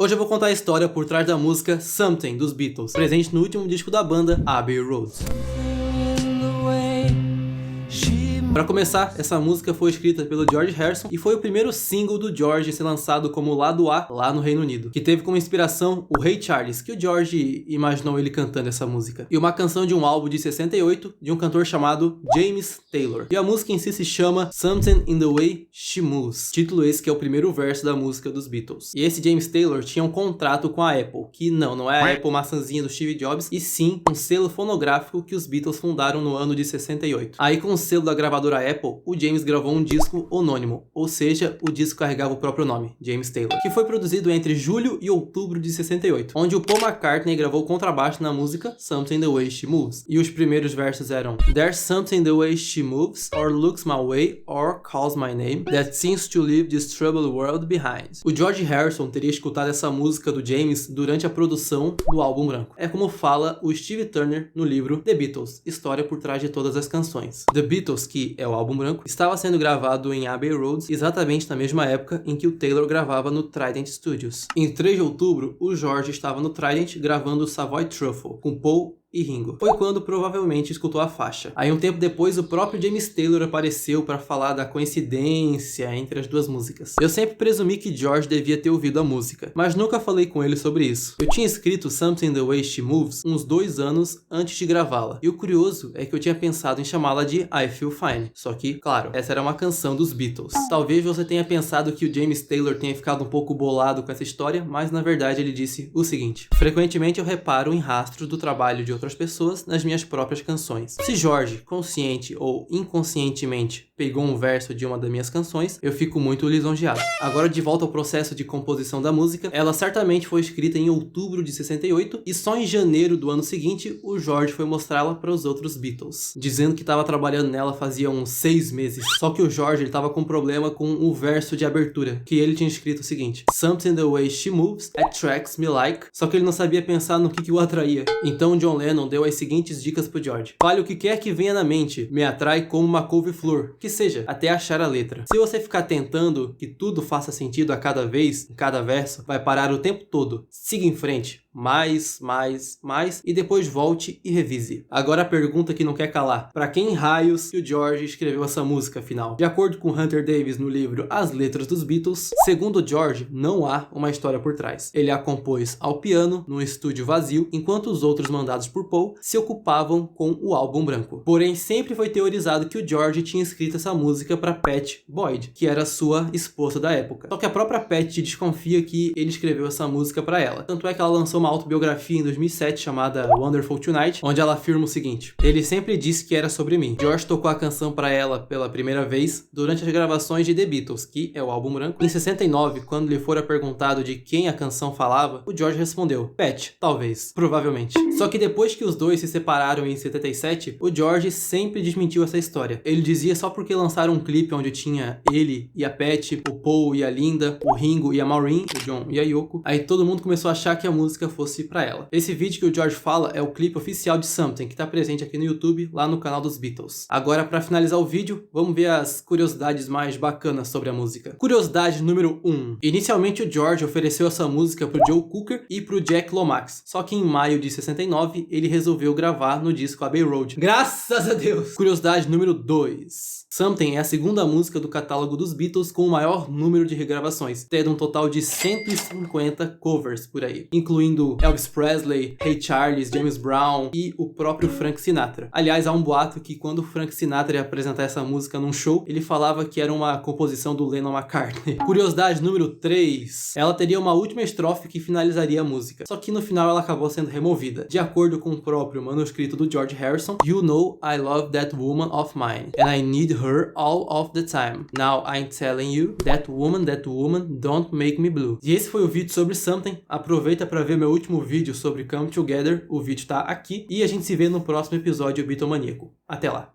Hoje eu vou contar a história por trás da música Something dos Beatles, presente no último disco da banda, Abbey Road. Para começar, essa música foi escrita pelo George Harrison e foi o primeiro single do George a ser lançado como lado A lá no Reino Unido, que teve como inspiração o Ray Charles, que o George imaginou ele cantando essa música, e uma canção de um álbum de 68 de um cantor chamado James Taylor. E a música em si se chama Something in the Way She Moves, título esse que é o primeiro verso da música dos Beatles. E esse James Taylor tinha um contrato com a Apple, que não é a Apple maçãzinha do Steve Jobs, e sim um selo fonográfico que os Beatles fundaram no ano de 68. Aí com o selo da gravadora Apple, o James gravou um disco anônimo, ou seja, o disco carregava o próprio nome, James Taylor, que foi produzido entre julho e outubro de 68, onde o Paul McCartney gravou contrabaixo na música Something the Way She Moves. E os primeiros versos eram: There's something the way she moves, or looks my way, or calls my name, that seems to leave this troubled world behind. O George Harrison teria escutado essa música do James durante a produção do álbum branco. É como fala o Steve Turner no livro The Beatles, história por trás de todas as canções. The Beatles, que é o álbum branco, estava sendo gravado em Abbey Road exatamente na mesma época em que o Taylor gravava no Trident Studios. Em 3 de outubro, o George estava no Trident gravando Savoy Truffle, com Paul e Ringo. Foi quando provavelmente escutou a faixa. Aí um tempo depois o próprio James Taylor apareceu para falar da coincidência entre as duas músicas. Eu sempre presumi que George devia ter ouvido a música, mas nunca falei com ele sobre isso. Eu tinha escrito Something the Way She Moves uns 2 anos antes de gravá-la, e o curioso é que eu tinha pensado em chamá-la de I Feel Fine, só que, claro, essa era uma canção dos Beatles. Talvez você tenha pensado que o James Taylor tenha ficado um pouco bolado com essa história, mas na verdade ele disse o seguinte: frequentemente eu reparo em rastros do trabalho de outras pessoas nas minhas próprias canções. Se George, consciente ou inconscientemente, pegou um verso de uma das minhas canções, eu fico muito lisonjeado. Agora de volta ao processo de composição da música, ela certamente foi escrita em outubro de 68 e só em janeiro do ano seguinte o George foi mostrá-la para os outros Beatles, dizendo que estava trabalhando nela fazia uns 6 meses. Só que o George estava com problema com o verso de abertura, que ele tinha escrito o seguinte: Something the way she moves attracts me like, só que ele não sabia pensar no que o atraía. Então John Lennon deu as seguintes dicas pro George: fale o que quer que venha na mente, me atrai como uma couve-flor, que seja, até achar a letra. Se você ficar tentando que tudo faça sentido a cada vez, em cada verso, vai parar o tempo todo. Siga em frente, mais, e depois volte e revise. Agora a pergunta que não quer calar: pra quem raios que o George escreveu essa música afinal? De acordo com Hunter Davis no livro As Letras dos Beatles, segundo George, não há uma história por trás. Ele a compôs ao piano, num estúdio vazio, enquanto os outros mandados por Paul se ocupavam com o álbum branco. Porém, sempre foi teorizado que o George tinha escrito essa música para Pat Boyd, que era sua esposa da época. Só que a própria Pat desconfia que ele escreveu essa música para ela. Tanto é que ela lançou uma autobiografia em 2007 chamada Wonderful Tonight, onde ela afirma o seguinte: ele sempre disse que era sobre mim. George tocou a canção para ela pela primeira vez durante as gravações de The Beatles, que é o álbum branco. Em 69, quando lhe fora perguntado de quem a canção falava, o George respondeu: Pat, talvez, provavelmente. Só que depois que os dois se separaram em 77, o George sempre desmentiu essa história. Ele dizia só porque lançaram um clipe onde tinha ele e a Pat, o Paul e a Linda, o Ringo e a Maureen, o John e a Yoko, aí todo mundo começou a achar que a música fosse pra ela. Esse vídeo que o George fala é o clipe oficial de Something, que tá presente aqui no YouTube, lá no canal dos Beatles. Agora, pra finalizar o vídeo, vamos ver as curiosidades mais bacanas sobre a música. Curiosidade número 1. Inicialmente o George ofereceu essa música pro Joe Cocker e pro Jack Lomax, só que em maio de 69 ele resolveu gravar no disco Abbey Road. Graças a Deus! Curiosidade número 2. Something é a segunda música do catálogo dos Beatles com o maior número de regravações, tendo um total de 150 covers por aí, incluindo Elvis Presley, Ray Charles, James Brown e o próprio Frank Sinatra. Aliás, há um boato que quando o Frank Sinatra ia apresentar essa música num show, ele falava que era uma composição do Lennon McCartney. Curiosidade número 3. Ela teria uma última estrofe que finalizaria a música, só que no final ela acabou sendo removida. De acordo com o próprio manuscrito do George Harrison, You know I love that woman of mine, and I need her all of the time. Now I'm telling you, that woman, don't make me blue. E esse foi o vídeo sobre Something. Aproveita para ver meu último vídeo sobre Come Together, o vídeo tá aqui, e a gente se vê no próximo episódio Beatomaníaco. Até lá!